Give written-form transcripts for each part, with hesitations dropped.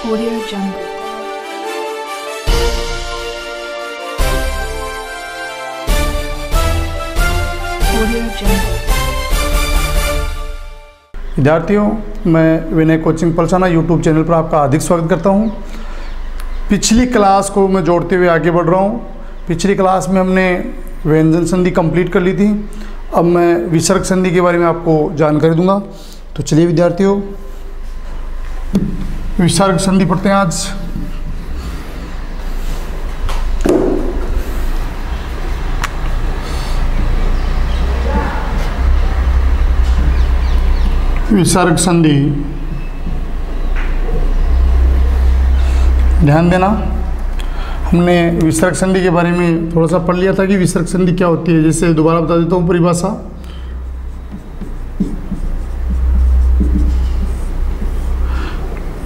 Audio Jungle. Audio Jungle. विद्यार्थियों, मैं विनय coaching Palsana YouTube channel पर आपका हार्दिक स्वागत करता हूं। पिछली क्लास को मैं जोड़ते हुए आगे बढ़ रहा हूं। पिछली क्लास में हमने व्यंजन संधि कंप्लीट कर ली थी। अब मैं विसर्ग संधि के बारे में आपको जानकारी दूंगा। तो चलिए विद्यार्थियों, विसर्ग संधि पढ़ते हैं आज। विसर्ग संधि, ध्यान देना, हमने विसर्ग संधि के बारे में थोड़ा सा पढ़ लिया था कि विसर्ग संधि क्या होती है। जैसे दोबारा बता देता हूँ परिभाषा।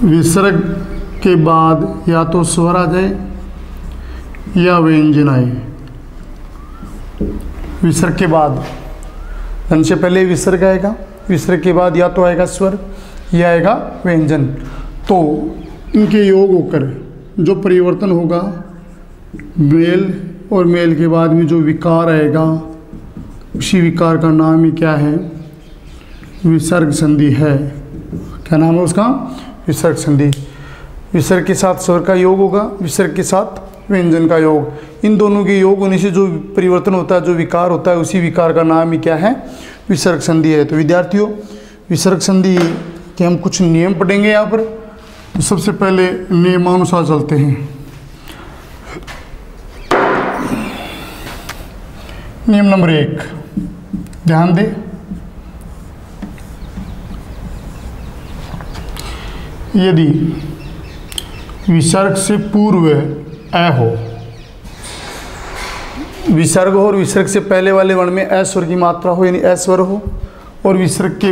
विसर्ग के बाद या तो स्वर आ जाए या व्यंजन आए। विसर्ग के बाद धन से पहले विसर्ग आएगा, विसर्ग के बाद या तो आएगा स्वर या आएगा व्यंजन। तो इनके योग होकर जो परिवर्तन होगा, मेल और मेल के बाद में जो विकार आएगा, उसी विकार का नाम ही क्या है? विसर्ग संधि है। क्या नाम है उसका? विसर्ग संधि। विसर्ग के साथ स्वर का योग होगा, विसर्ग के साथ व्यंजन का योग। इन दोनों के योग होने से जो परिवर्तन होता है, जो विकार होता है, उसी विकार का नाम ही क्या है? विसर्ग संधि है। तो विद्यार्थियों, विसर्ग संधि के हम कुछ नियम पढ़ेंगे यहाँ पर। तो सबसे पहले नियमानुसार चलते हैं। नियम नंबर 1, ध्यान दें। यदि विसर्ग से पूर्व अ हो, विसर्ग हो और विसर्ग से पहले वाले वर्ण में अ स्वर की मात्रा हो, यानी अ स्वर हो, और विसर्ग के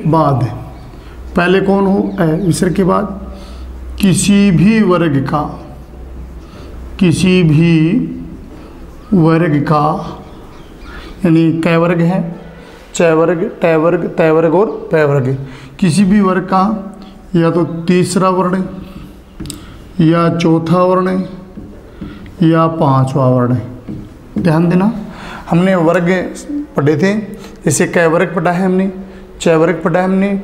बाद पहले कौन हो? अ। विसर्ग के बाद किसी भी वर्ग का यानी कै वर्ग है? च वर्ग, ट वर्ग, त वर्ग और प वर्ग। किसी भी वर्ग का या तो तीसरा वर्ण या चौथा वर्ण या पांचवा वर्ण। ध्यान देना, हमने वर्ग पढ़े थे। जैसे कै वर्ग पढ़ा है हमने, च वर्ग पढ़ा है हमने,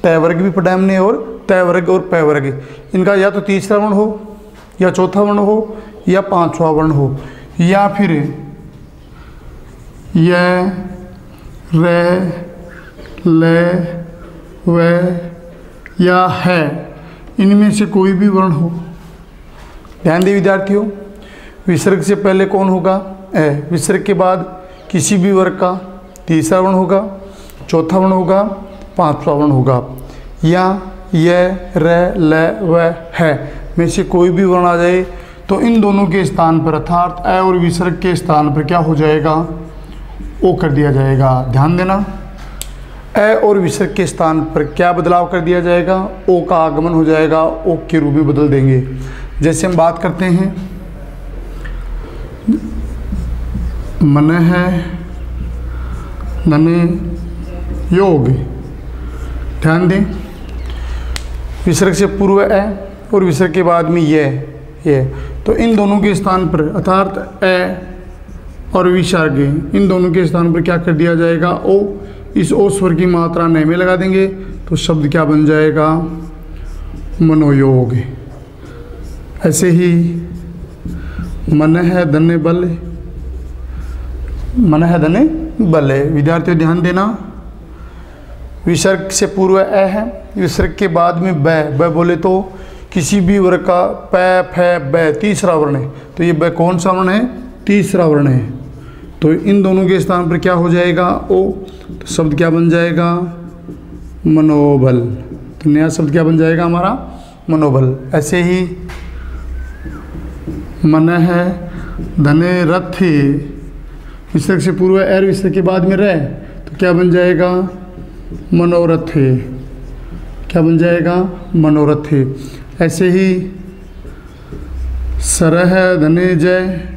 ट वर्ग भी पढ़ा है हमने, और त वर्ग और प वर्ग। इनका या तो तीसरा वर्ण हो या चौथा वर्ण हो या पांचवा वर्ण हो, या फिर य, र, ल, व या है, इनमें से कोई भी वर्ण हो। ध्यान दें विद्यार्थियों, विसर्ग से पहले कौन होगा? अ। विसर्ग के बाद किसी भी वर्ग का तीसरा वर्ण होगा, चौथा वर्ण होगा, पांचवा वर्ण होगा, या य, र, ल, व, है में से कोई भी वर्ण आ जाए तो इन दोनों के स्थान पर, अर्थात अ और विसर्ग के स्थान पर क्या हो जाएगा? ओ कर दिया जाएगा। ध्यान देना, अ और विसर्ग के स्थान पर क्या बदलाव कर दिया जाएगा? ओ का आगमन हो जाएगा, ओ के रूप में बदल देंगे। जैसे हम बात करते हैं मन है नने योग। ध्यान दें, विसर्ग से पूर्व अ और विसर्ग के बाद में ये, तो इन दोनों के स्थान पर, अर्थात अ और विसर्ग, इन दोनों के स्थान पर क्या कर दिया जाएगा? ओ। इस ओ स्वर की मात्रा न में लगा देंगे तो शब्द क्या बन जाएगा? मनोयोग। ऐसे ही मन है धन्य बल, मन है धन्य बल है। विद्यार्थियों ध्यान देना, विसर्ग से पूर्व अ है, विसर्ग के बाद में ब बोले तो किसी भी वर्ग का प, फ, ब तीसरा वर्ण है। तो ये ब कौन सा वर्ण है? तीसरा वर्ण है। तो इन दोनों के स्थान पर क्या हो जाएगा? ओ। तो शब्द क्या बन जाएगा? मनोबल। तो नया शब्द क्या बन जाएगा हमारा? मनोबल। ऐसे ही मन है धने रथ, विसर्ग से पूर्व एर, विसर्ग के बाद में रह, तो क्या बन जाएगा? मनोरथ। क्या बन जाएगा? मनोरथ। ऐसे ही सरह धने जय,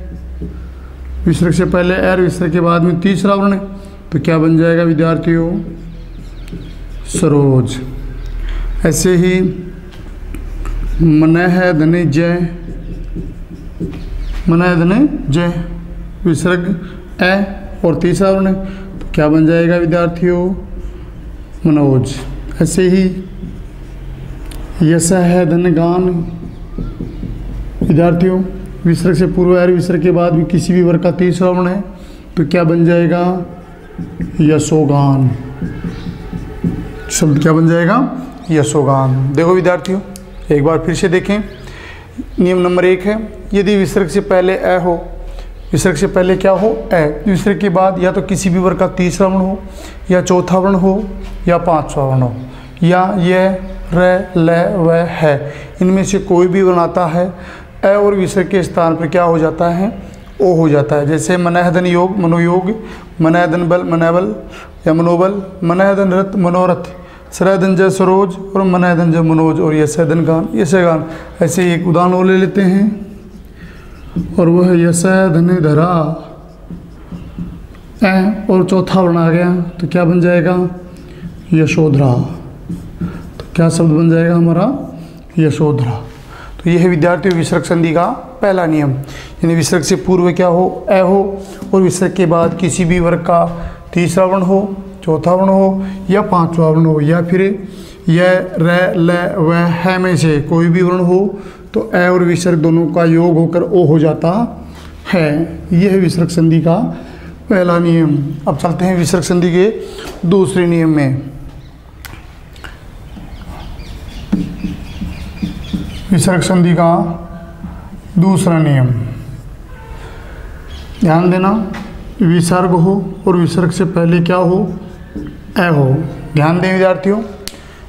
विसर्ग से पहले एर, विसर्ग के बाद में तीसरा वर्ण, तो क्या बन जाएगा विद्यार्थियों? सरोज। ऐसे ही मनः धने जय, मनः धने जय, विसर्ग ए और तीसरा वर्ण तो क्या बन जाएगा विद्यार्थियों, मनोज। ऐसे ही यश है धन गान, विद्यार्थियों विसर्ग से पूर्व और विसर्ग के बाद भी किसी भी वर्ग का तीसरा वर्ण है तो क्या बन जाएगा, यशोगान। शब्द क्या बन जाएगा, यशोगान। देखो विद्यार्थियों एक बार फिर से देखें, नियम नंबर 1 है, यदि विसर्ग से पहले ए हो, विसर्ग से पहले क्या हो, ए, विसर्ग के बाद या तो किसी भी वर्ग का तीसरा वर्ण हो या चौथा वर्ण हो या पांचवा वर्ण हो या यह र ल व है, इनमें से कोई भी वर्ण आता है ए और विसर्ग के स्थान पर क्या हो जाता है, ओ हो जाता है। जैसे मनहदन योग मनोयोग, मनहदन बल मनोबल या मनोबल, मनहदन रथ मनोरथ, सरहदन जय सरोज और मनहदन जय मनोज और यशहदन गान यशगान। ऐसे एक उदाहरण और ले लेते हैं, और वह यशहदन धरा ए और चौथा वर्ण आ गया तो क्या बन जाएगा, यशोधरा। तो क्या शब्द बन जाएगा हमारा, यशोधरा। तो यह है विद्यार्थियों विसर्ग संधि का पहला नियम, यानी विसर्ग से पूर्व क्या हो, ए हो और विसर्ग के बाद किसी भी वर्ग का तीसरा वर्ण हो, चौथा वर्ण हो या पांचवा वर्ण हो या फिर यह र ल व है में से कोई भी वर्ण हो तो ए और विसर्ग दोनों का योग होकर ओ हो जाता है। यह है विसर्ग संधि का पहला नियम। अब चलते हैं विसर्ग संधि के दूसरे नियम में। विसर्ग संधि का दूसरा नियम, ध्यान देना, विसर्ग हो और विसर्ग से पहले क्या हो, ए हो। ध्यान दें विद्यार्थियों,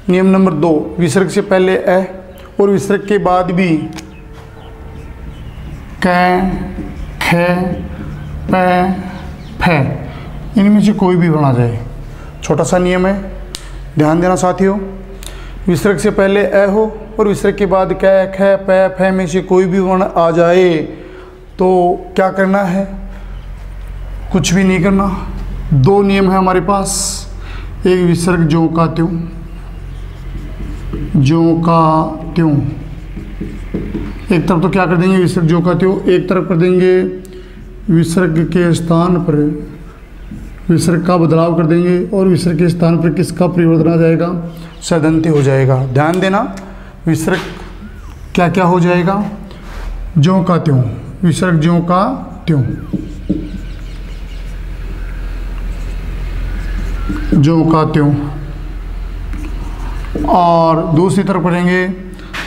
नियम नंबर 2, विसर्ग से पहले ए और विसर्ग के बाद भी कै खे पै फै, इनमें से कोई भी वर्ण आ जाए। छोटा सा नियम है, ध्यान देना साथियों, विसर्ग से पहले ए हो और विसर्ग के बाद कै ख पै फै में से कोई भी वर्ण आ जाए तो क्या करना है, कुछ भी नहीं करना। 2 नियम है हमारे पास, एक विसर्ग ज्यों का त्यों, ज्यों का त्यों, एक तरफ तो क्या कर देंगे विसर्ग ज्यों का त्यों, एक तरफ कर देंगे विसर्ग के स्थान पर विसर्ग का बदलाव कर देंगे और विसर्ग के स्थान पर किसका परिवर्तन आ जाएगा, सदंत्य हो जाएगा। ध्यान देना, विसर्ग क्या क्या हो जाएगा, ज्यों का त्यों, विसर्ग ज्यों का त्यों, ज्यों का त्यों। और दूसरी तरफ पढ़ेंगे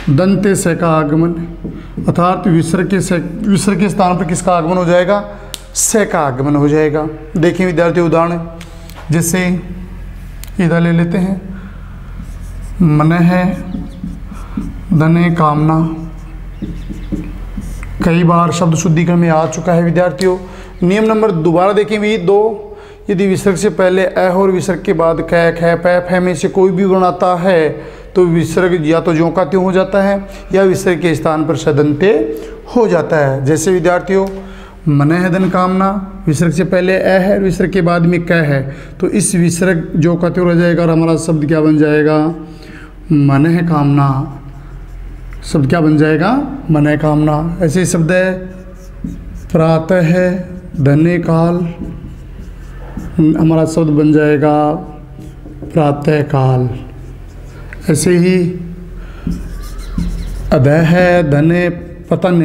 दंते से का आगमन, अर्थात विसर्ग के स्थान पर किसका आगमन हो जाएगा, से का आगमन हो जाएगा। देखिए विद्यार्थी उदाहरण, जैसे इधर ले लेते हैं, मन है धने कामना, कई बार शब्द शुद्धिकरण में आ चुका है विद्यार्थियों। नियम नंबर दोबारा देखें भी 2, यदि विसर्ग से पहले ए और विसर्ग के बाद कै ख पै फै में से कोई भी वर्ण आता है तो विसर्ग या तो ज्यों का त्यों हो जाता है या विसर्ग के स्थान पर सदंत्य हो जाता है। जैसे विद्यार्थियों मन है धन कामना, विसर्ग से पहले ए है, विसर्ग के बाद में कै है, तो इस विसर्ग ज्यों का त्यों रह जाएगा और हमारा शब्द क्या बन जाएगा, मन है कामना। शब्द क्या बन जाएगा, मन है कामना। ऐसे शब्द है प्रातः है धन्य काल, हमारा शब्द बन जाएगा प्रातः काल। ऐसे ही अधः है धन्य पतन,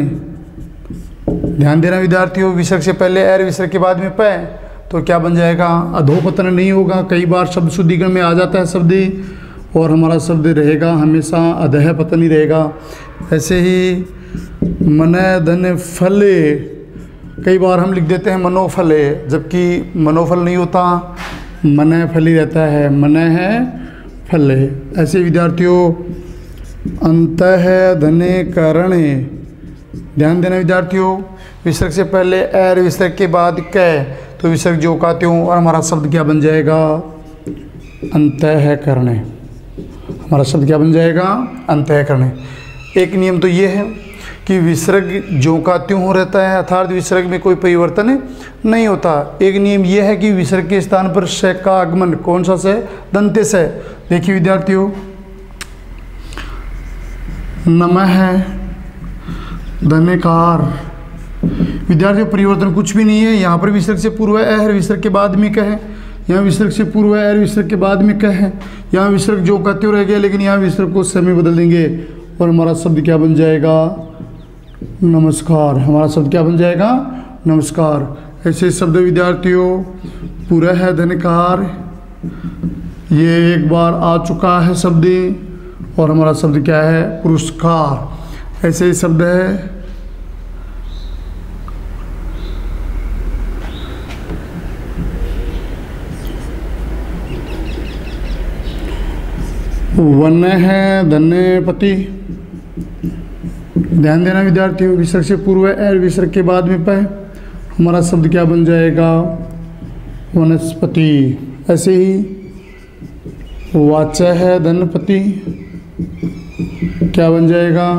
ध्यान देना विद्यार्थियों, विसर्ग से पहले एर, विसर्ग के बाद में पै, तो क्या बन जाएगा, अधोपतन नहीं होगा। कई बार शब्द शुद्धिकरण में आ जाता है शब्द और हमारा शब्द रहेगा हमेशा अधः पतन ही रहेगा। ऐसे ही मन धन फले, कई बार हम लिख देते हैं मनोफले, जबकि मनोफल नहीं होता, मन फल ही रहता है, मन है फले। ऐसे विद्यार्थियों अंतः धने करणे, ध्यान देना विद्यार्थियों, विसर्ग से पहले एर, विसर्ग के बाद कै, तो विसर्ग ज्यों का त्यों और हमारा शब्द क्या बन जाएगा, अंतःकरणे। हमारा शब्द क्या बन जाएगा, अंतःकरणे। एक नियम तो ये है कि विसर्ग ज्यों का त्यों हो रहता है, अर्थात विसर्ग में कोई परिवर्तन नहीं होता। एक नियम यह है कि विसर्ग के स्थान पर से का आगमन, कौन सा से, दंत्य से। देखिए विद्यार्थियों नमः धन्यकार। विद्यार्थियों परिवर्तन कुछ भी नहीं है। यहाँ पर विसर्ग से पूर्व है, हर विसर्ग के बाद में क है। यहाँ विसर्ग से पूर्व है, हर विसर्ग के बाद में क है। यहाँ विसर्ग जो का त्यों रह गया, लेकिन यहाँ विसर्ग को समय बदल देंगे और हमारा शब्द क्या बन जाएगा, नमस्कार। हमारा शब्द क्या बन जाएगा, नमस्कार। ऐसे शब्द विद्यार्थियों पूरा है धन्यकार, ये एक बार आ चुका है शब्द, और हमारा शब्द क्या है, पुरस्कार। ऐसे ही शब्द है वन है धन्यपति। ध्यान देना विद्यार्थियों, विसर्ग से पूर्व है, विसर्ग के बाद में पै, हमारा शब्द क्या बन जाएगा, वनस्पति। ऐसे ही वाचा है धनपति, क्या बन जाएगा,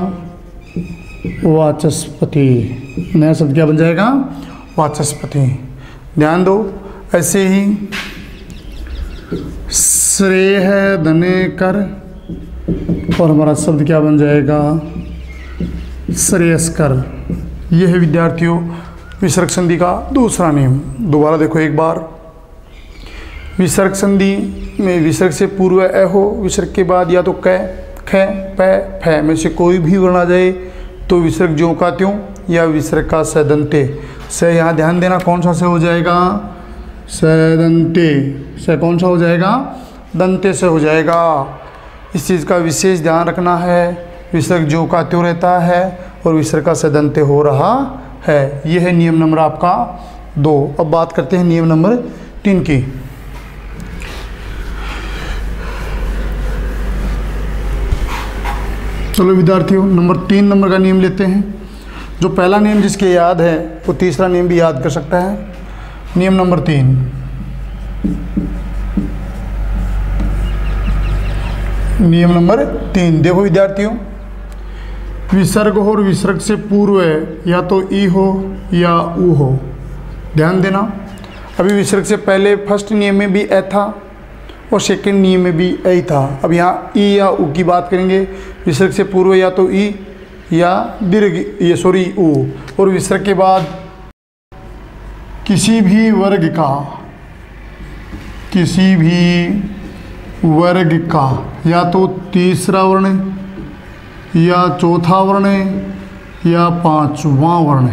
वाचस्पति। नया शब्द क्या बन जाएगा, वाचस्पति। ध्यान दो। ऐसे ही श्रेय है धने कर, और हमारा शब्द क्या बन जाएगा, श्रेयस्कर। यह है विद्यार्थियों विसर्ग संधि का दूसरा नियम। दोबारा देखो एक बार। विसर्ग संधि में विसर्ग से पूर्व ए हो, विसर्ग के बाद या तो कै, ख, पै, फै में से कोई भी वर्ण आ जाए तो विसर्ग ज्यों का त्यों या विसर्ग का सदंते से, यहाँ ध्यान देना कौन सा से हो जाएगा, सदंते से। कौन सा हो जाएगा, दंते से हो जाएगा। इस चीज़ का विशेष ध्यान रखना है। विसर्ग ज्यों का त्यों रहता है और विसर्ग का सदंते हो रहा है। यह है नियम नंबर आपका 2। अब बात करते हैं नियम नंबर 3 की। चलो विद्यार्थियों नंबर 3 नंबर का नियम लेते हैं। जो पहला नियम जिसके याद है वो तीसरा नियम भी याद कर सकता है। नियम नंबर 3, नियम नंबर 3 देखो विद्यार्थियों, विसर्ग हो और विसर्ग से पूर्व है, या तो ई हो या उ हो। ध्यान देना, अभी विसर्ग से पहले फर्स्ट नियम में भी ए था और सेकंड नियम में भी ए था। अब यहाँ ई या उ की बात करेंगे। विसर्ग से पूर्व या तो ई या दीर्घ उ, और विसर्ग के बाद किसी भी वर्ग का या तो तीसरा वर्ण या चौथा वर्ण या पांचवा वर्ण।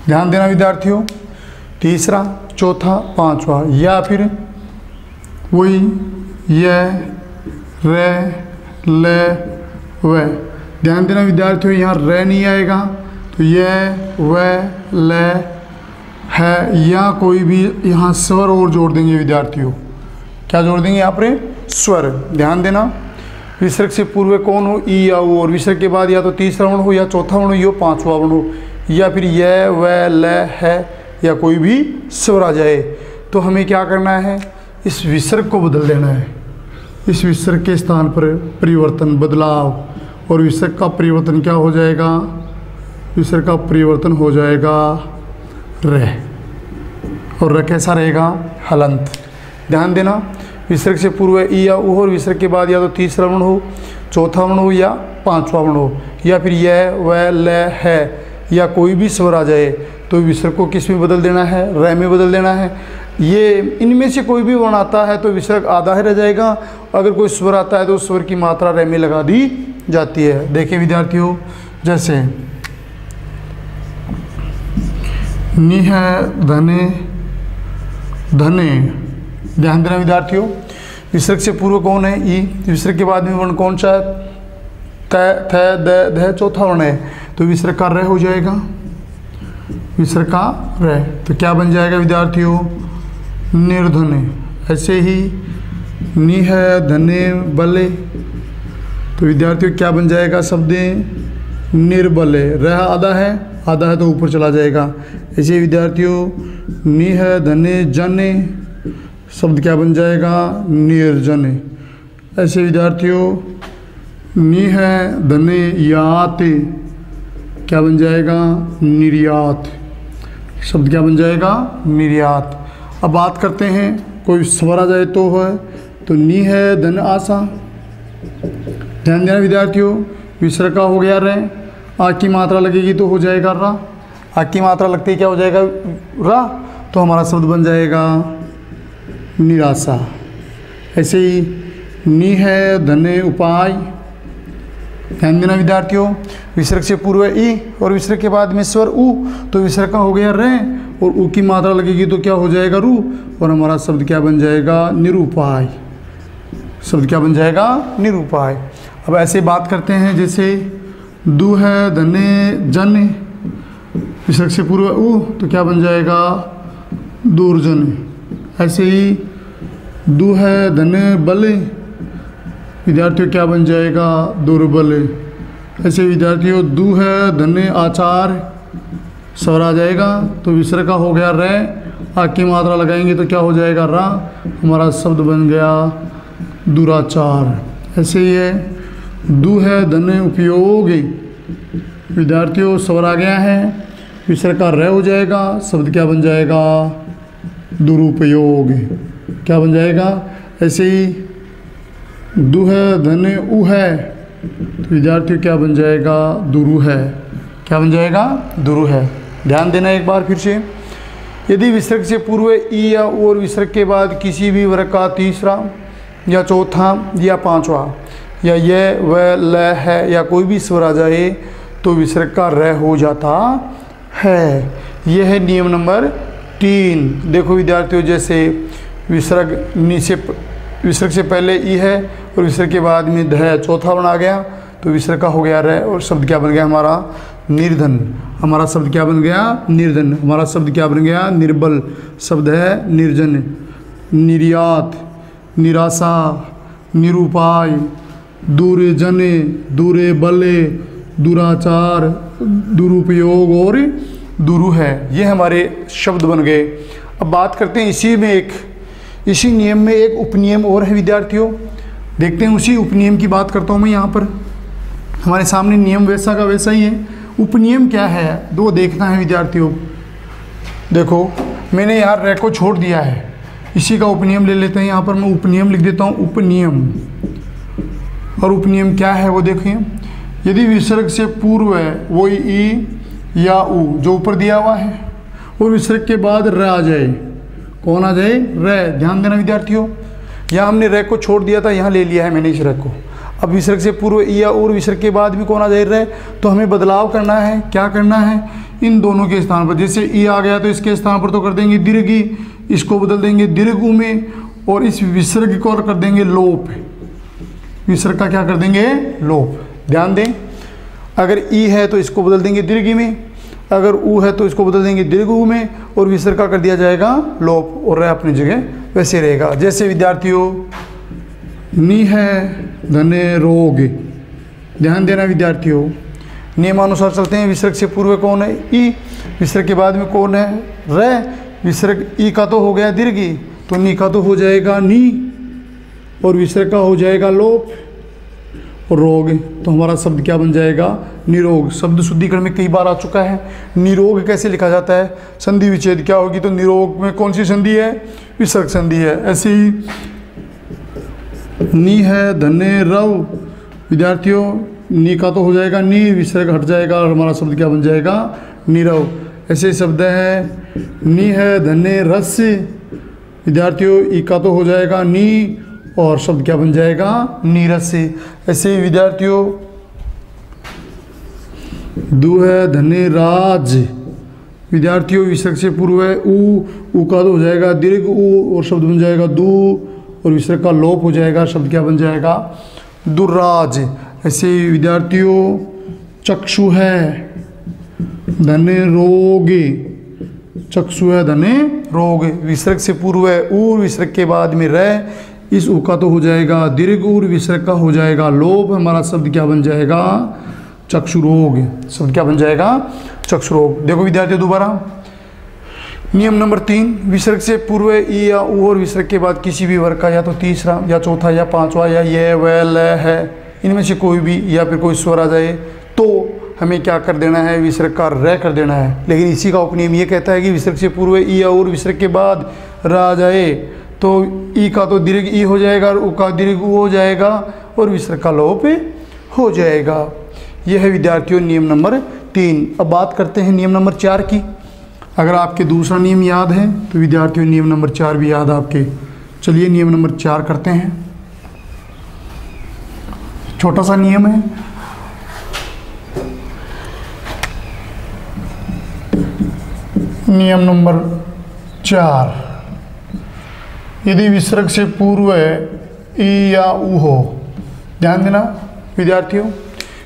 ध्यान देना विद्यार्थियों, तीसरा, चौथा, पांचवा, या फिर वही य, रे, ले, व। ध्यान देना विद्यार्थियों, यहाँ रे नहीं आएगा तो ये, व, ले है, या कोई भी यहाँ स्वर और जोड़ देंगे विद्यार्थियों। क्या जोड़ देंगे यहाँ पर, स्वर। ध्यान देना, विसर्ग से पूर्व कौन हो, ई या उ, और विसर्ग के बाद या तो तीसरा वर्ण हो या चौथा वर्ण हो या पांचवा वर्ण हो, या फिर ये, व, ल, है, या कोई भी स्वर आ जाए। तो हमें क्या करना है, इस विसर्ग को बदल देना है। इस विसर्ग के स्थान पर परिवर्तन, बदलाव, और विसर्ग का परिवर्तन क्या हो जाएगा, विसर्ग का परिवर्तन हो जाएगा र, और र कैसा रहेगा, हलंत। ध्यान देना, विसर्ग से पूर्व ई या उ हो, और विसर्ग के बाद या तो तीसरा वर्ण हो, चौथा वर्ण हो या पांचवा वर्ण हो, या फिर यह, वह, ल, है, या कोई भी स्वर आ जाए तो विसर्ग को किस में बदल देना है, र में बदल देना है। ये इनमें से कोई भी वर्ण आता है तो विसर्ग आधा ही रह जाएगा। अगर कोई स्वर आता है तो उस स्वर की मात्रा र में लगा दी जाती है। देखिए विद्यार्थियों, जैसे नि है धने, धने। ध्यान देना विद्यार्थियों, विसर्ग से पूर्व कौन है, ई। विसर्ग के बाद में वर्ण कौन सा है, त, थ, द, ध, चौथा वर्ण है, तो विसर्ग का र हो जाएगा, विसर्ग का र। तो क्या बन जाएगा विद्यार्थियों, निर्धने। ऐसे ही नि है धने बले, तो विद्यार्थियों क्या बन जाएगा शब्द, निर्बले। रह आधा है तो ऊपर चला जाएगा। ऐसे विद्यार्थियों नि है धने जने, शब्द क्या बन जाएगा, निर्जने। ऐसे विद्यार्थियों नि है धने याते, क्या बन जाएगा, निर्यात। शब्द क्या बन जाएगा, निर्यात। अब बात करते हैं कोई स्वर आ जाए तो है, तो नि है धन आशा। ध्यान देना विद्यार्थियों, विसर्ग का हो गया रे, आ की मात्रा लगेगी तो हो जाएगा रा, आ की मात्रा लगती है क्या हो जाएगा रा, तो हमारा शब्द बन जाएगा निराशा। ऐसे ही नि है धन्य उपाय। ध्यान देना विद्यार्थियों, विसर्ग से पूर्व ई और विसर्ग के बाद में स्वर उ, तो विसर्ग का हो गया रे और उ की मात्रा लगेगी तो क्या हो जाएगा रू, और हमारा शब्द क्या बन जाएगा निरूपाय। शब्द क्या बन जाएगा निरूपाय। अब ऐसे बात करते हैं, जैसे दु है धन्य जन, विसर्ग से पूर्व उ तो क्या बन जाएगा दूरजन। ऐसे ही दु है धन्य बल, विद्यार्थियों क्या बन जाएगा दुर्बल। ऐसे विद्यार्थियों दु है धन्य आचार, स्वर आ जाएगा तो विसर्ग का हो गया रे, आ की मात्रा लगाएंगे तो क्या हो जाएगा रा, हमारा शब्द बन गया दुराचार। ऐसे ही है दु है धन्य उपयोगी, विद्यार्थियों स्वर आ गया है, विसर्ग का रे हो जाएगा, शब्द क्या बन जाएगा दुरुपयोग। क्या बन जाएगा, ऐसे ही दु है धन्य उ है, तो विद्यार्थियों क्या बन जाएगा दुरु है। क्या बन जाएगा दुरु है। ध्यान देना एक बार फिर से, यदि विसर्ग से पूर्व ई या उ और विसर्ग के बाद किसी भी वर्ग का तीसरा या चौथा या पांचवा या ये व ल है या कोई भी स्वर आ जाए तो विसर्ग का र हो जाता है। यह है नियम नंबर 3। देखो विद्यार्थियों, जैसे विसर्ग से पहले ई है और विसर्ग के बाद में ध है, चौथा वर्ण आ गया तो विसर्ग का हो गया रे और शब्द क्या बन गया हमारा निर्धन। हमारा शब्द क्या बन गया निर्धन। हमारा शब्द क्या बन गया निर्बल। शब्द है निर्जन, निर्यात, निराशा, निरूपाय, दूरजन, दूरे बले, दुराचार, दुरुपयोग और दुरु है। ये हमारे शब्द बन गए। अब बात करते हैं इसी नियम में एक उपनियम और है विद्यार्थियों। देखते हैं, उसी उपनियम की बात करता हूँ मैं यहाँ पर। हमारे सामने नियम वैसा का वैसा ही है, उपनियम क्या है दो देखना है विद्यार्थियों। देखो मैंने यहाँ रे को छोड़ दिया है, इसी का उपनियम ले लेते हैं। यहाँ पर मैं उपनियम लिख देता हूँ, उपनियम। और उपनियम क्या है वो देखिए, यदि विसर्ग से पूर्व है वही ई या उ जो ऊपर दिया हुआ है और विसर्ग के बाद र आ जाए, कौन आ जाए र। ध्यान देना विद्यार्थियों, यहाँ हमने र को छोड़ दिया था, यहाँ ले लिया है मैंने इस र को। अब विसर्ग से पूर्व ई या और विसर्ग के बाद भी कौन आ जाए र, तो हमें बदलाव करना है। क्या करना है, इन दोनों के स्थान पर, जैसे ई आ गया तो इसके स्थान पर तो कर देंगे दीर्घ, इसको बदल देंगे दीर्घ उ में, और इस विसर्ग को कर देंगे लोप। विसर्ग का क्या कर देंगे लोप। ध्यान दें, अगर ई है तो इसको बदल देंगे दीर्घ में, अगर उ है तो इसको बदल देंगे दीर्घ उ में, और विसर्ग का कर दिया जाएगा लोप और रह अपनी जगह वैसे रहेगा। जैसे विद्यार्थियों नि है धन्य रोग। ध्यान देना विद्यार्थियों, नियमानुसार चलते हैं। विसर्ग से पूर्व कौन है ई, विसर्ग के बाद में कौन है र। विसर्ग ई का तो हो गया दीर्घ, तो नी का तो हो जाएगा नी, और विसर्ग का हो जाएगा लोप और रोग। तो हमारा शब्द क्या बन जाएगा निरोग। शब्द शुद्धिकरण में कई बार आ चुका है। निरोग कैसे लिखा जाता है, संधि विच्छेद क्या होगी, तो निरोग में कौन सी संधि है, विसर्ग संधि है। ऐसे ही नी है धन्य रव। विद्यार्थियों नी का तो हो जाएगा नी, विसर्ग हट जाएगा और हमारा शब्द क्या बन जाएगा नीरव। ऐसे शब्द है नी है धन्य रस। विद्यार्थियों ई का तो हो जाएगा नी और शब्द क्या बन जाएगा नीरस। ऐसे विद्यार्थियों दु है धन्य राज। विद्यार्थियों विसर्ग से पूर्व है उ का तो हो जाएगा दीर्घ उ और शब्द बन जाएगा दु, और विसर्ग का लोप हो जाएगा, शब्द क्या बन जाएगा दुर्राज। ऐसे विद्यार्थियों चक्षु है धन्य रोग। चक्षु है धन्य रोग। विसर्ग से पूर्व है उ, विसर्ग के बाद में र, इस उ का तो हो जाएगा दीर्घ और विसर्ग का हो जाएगा लोप। हमारा शब्द क्या बन जाएगा चक्षुरोग। शब्द क्या बन जाएगा चक्षुरोग। देखो विद्यार्थियों दोबारा नियम नंबर 3, विसर्ग से पूर्व ई या उ और विसर्ग के बाद किसी भी वर्ग का या तो तीसरा या चौथा या पांचवा या ये व ल है, इनमें से कोई भी या फिर कोई स्वर आ जाए तो हमें क्या कर देना है, विसर्ग का र कर देना है। लेकिन इसी का उपनियम ये कहता है कि विसर्ग से पूर्व ई या और विसर्ग के बाद र आ जाए तो ई का तो दीर्घ ई हो जाएगा और उ का दीर्घ उ हो जाएगा और विसर्ग का लोप हो जाएगा। यह है विद्यार्थियों नियम नंबर 3। अब बात करते हैं नियम नंबर 4 की। अगर आपके दूसरा नियम याद है तो विद्यार्थियों नियम नंबर 4 भी याद आपके। चलिए नियम नंबर 4 करते हैं। छोटा सा नियम है। नियम नंबर 4, यदि विसर्ग से पूर्व ई या ऊ हो, ध्यान देना विद्यार्थियों,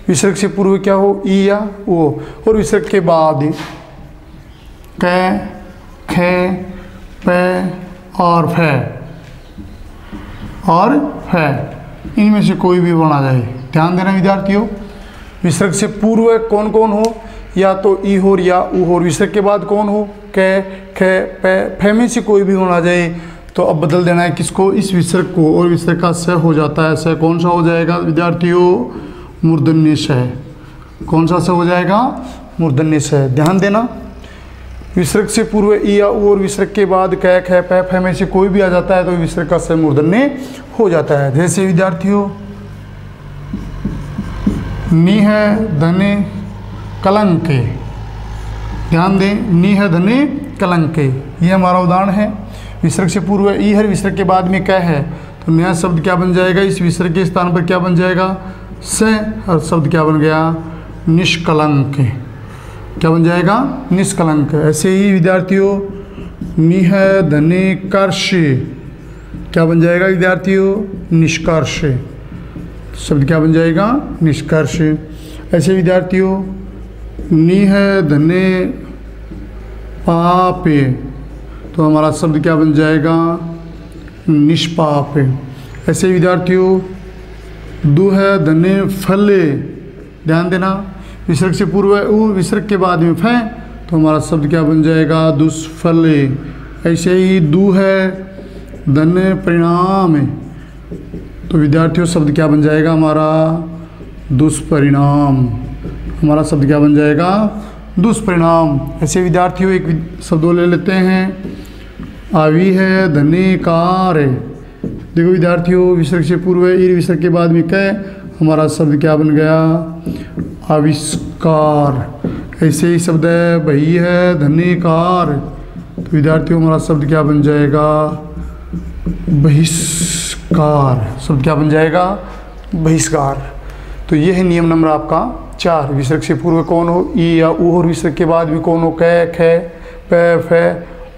विसर्ग से पूर्व क्या हो, ई या ऊ हो, और विसर्ग के बाद कै, खे, पे और फे इनमें से कोई भी वर्ण आ जाए। ध्यान देना विद्यार्थियों, विसर्ग से पूर्व कौन कौन हो, या तो ई हो या ऊ हो, विसर्ग के बाद कौन हो, कै, खे, पे, फे में से कोई भी वर्ण आ जाए तो अब बदल देना है किसको, इस विसर्ग को, और विसर्ग का स हो जाता है। स कौन सा हो जाएगा विद्यार्थियों, मूर्धन्य स। कौन सा स हो जाएगा, मूर्धन्य स। ध्यान देना, विसर्ग से पूर्व ई या ऊ और विसर्ग के बाद कै, खे, पे, फे में से कोई भी आ जाता है तो विसर्ग का स मूर्धन्य हो जाता है। जैसे विद्यार्थियों नी है धने कलंके, ध्यान दें, नी है धने कलंके, ये हमारा उदाहरण है। विसर्ग से पूर्व ई है, विसर्ग के बाद में कै है, तो नया शब्द क्या बन जाएगा, इस विसर्ग के स्थान पर क्या बन जाएगा, स, और शब्द क्या बन गया, निष्कलंक। क्या बन जाएगा, निष्कलंक। ऐसे ही विद्यार्थियों नि है धने कर्ष, क्या बन जाएगा विद्यार्थियों, निष्कर्ष। शब्द क्या बन जाएगा, निष्कर्ष। ऐसे विद्यार्थियों नि है धने पापे, तो हमारा शब्द क्या बन जाएगा, निष्पाप। ऐसे विद्यार्थियों दु है धने फले, ध्यान देना, विसर्ग से पूर्व उ, विसर्ग के बाद में फे, तो हमारा शब्द क्या बन जाएगा, दुष्फले। ऐसे ही दु है धने परिणाम, तो विद्यार्थियों शब्द क्या बन जाएगा हमारा, दुष्परिणाम। हमारा शब्द क्या बन जाएगा, दुष्परिणाम। ऐसे विद्यार्थियों एक शब्द ले लेते हैं, आवि है धने कार्य। देखो विद्यार्थियों विसर्ग से पूर्व ई, विसर्ग के बाद में कै, हमारा शब्द क्या बन गया, आविष्कार। ऐसे ही शब्द है बही है धने कार्य, तो विद्यार्थियों हमारा शब्द क्या बन जाएगा, बहिष्कार। शब्द क्या बन जाएगा, बहिष्कार। तो ये है नियम नंबर आपका 4। विसर्ग से पूर्व कौन हो, ई या ऊ, और विसर्ग के बाद भी कौन हो, कै, खे, पे, फे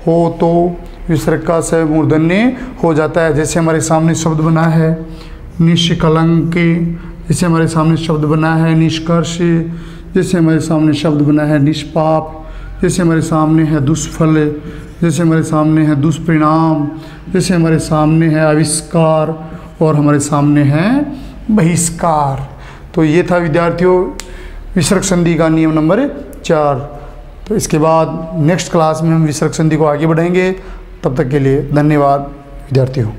हो, तो विसर्ग का स मूर्धन्य हो जाता है। जैसे हमारे सामने शब्द बना है निष्कलंके, जैसे हमारे सामने शब्द बना है निष्कर्ष, जैसे हमारे सामने शब्द बना है निष्पाप, जैसे हमारे सामने है दुष्फल, जैसे हमारे सामने है दुष्परिणाम, जैसे हमारे सामने है आविष्कार, और हमारे सामने है बहिष्कार। तो ये था विद्यार्थियों विसर्ग संधि का नियम नंबर 4। तो इसके बाद नेक्स्ट क्लास में हम विसर्ग संधि को आगे बढ़ाएंगे। तब तक के लिए धन्यवाद विद्यार्थियों।